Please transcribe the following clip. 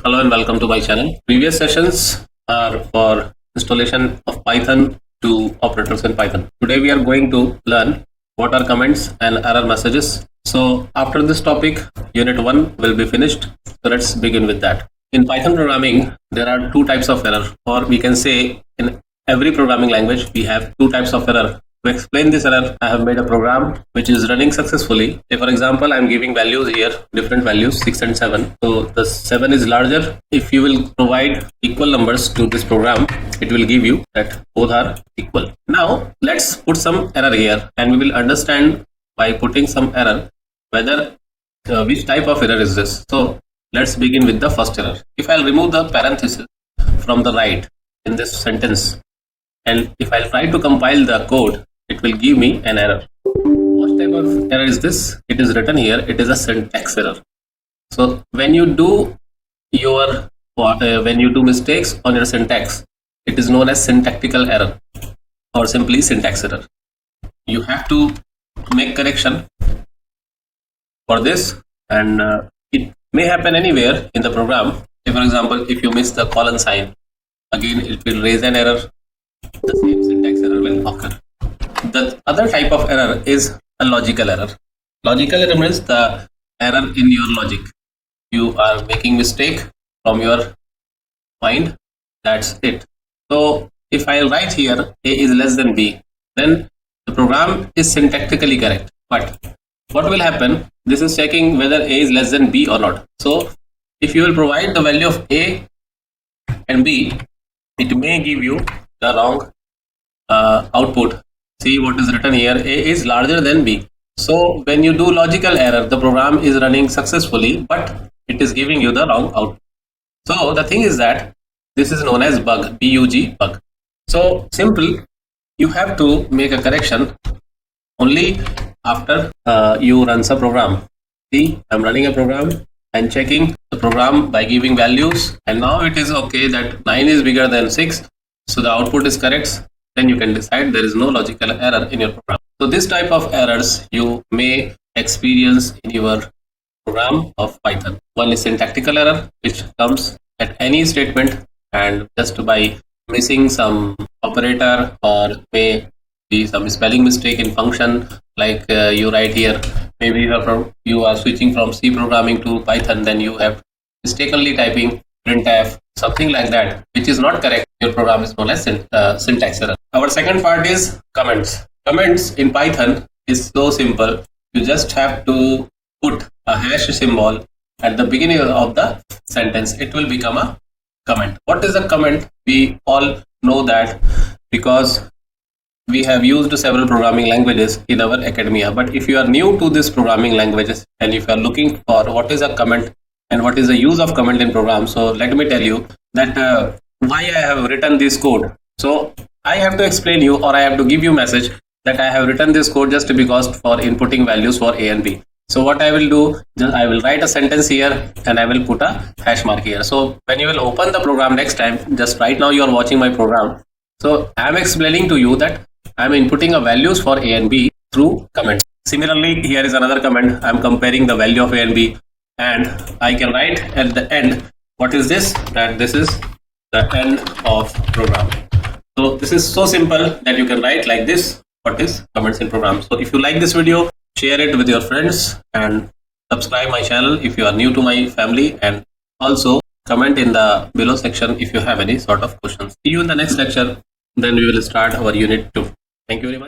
Hello and welcome to my channel. Previous sessions are for installation of Python to operators in Python. Today we are going to learn what are comments and error messages. So after this topic, unit 1 will be finished. So let's begin with that. In Python programming, there are two types of error, or we can say in every programming language, we have two types of error. To explain this error, I have made a program which is running successfully. Say for example, I'm giving values here, different values 6 and 7. So the 7 is larger. If you will provide equal numbers to this program, it will give you that both are equal. Now let's put some error here and we will understand by putting some error whether which type of error is this. So let's begin with the first error. If I'll remove the parenthesis from the right in this sentence, and if I'll try to compile the code, it will give me an error. What type of error is this? It is written here, it is a syntax error. So when you do mistakes on your syntax, it is known as syntactical error or simply syntax error. You have to make correction for this, and it may happen anywhere in the program. Say for example, if you miss the colon sign, again it will raise an error. The same syntax error will occur. The other type of error is a logical error. Logical error means the error in your logic. You are making mistake from your mind. That's it. So if I write here A is less than B, then the program is syntactically correct. But what will happen? This is checking whether A is less than B or not. So if you will provide the value of A and B, it may give you the wrong output. See what is written here, A is larger than B. So when you do logical error, the program is running successfully, but it is giving you the wrong output. So the thing is that this is known as bug, B-U-G, bug. So simple, you have to make a correction only after you run the program. See, I'm running a program and checking the program by giving values, and now it is okay that 9 is bigger than 6. So the output is correct. Then you can decide there is no logical error in your program. So this type of errors you may experience in your program of Python. One is syntactical error, which comes at any statement and just by missing some operator, or may be some spelling mistake in function, like you write here, maybe you are switching from C programming to Python, then you have mistakenly typing printf, something like that, which is not correct. Your program is known as syntax error. Our second part is comments. Comments in Python is so simple. You just have to put a hash symbol at the beginning of the sentence. It will become a comment. What is a comment? We all know that because we have used several programming languages in our academia. But if you are new to this programming languages and if you are looking for what is a comment and what is the use of comment in program, so let me tell you that why I have written this code. So I have to explain you, or I have to give you message that I have written this code just because for inputting values for A and B. So what I will do, I will write a sentence here and I will put a hash mark here. So when you will open the program next time, just right now you are watching my program. So I am explaining to you that I am inputting a values for A and B through comments. Similarly, here is another comment. I am comparing the value of A and B, and I can write at the end, what is this? That this is the end of program. So this is so simple that you can write like this, what is comments in program. So if you like this video, share it with your friends and subscribe my channel if you are new to my family, and also comment in the below section if you have any sort of questions. See you in the next lecture. Then we will start our unit 2. Thank you very much.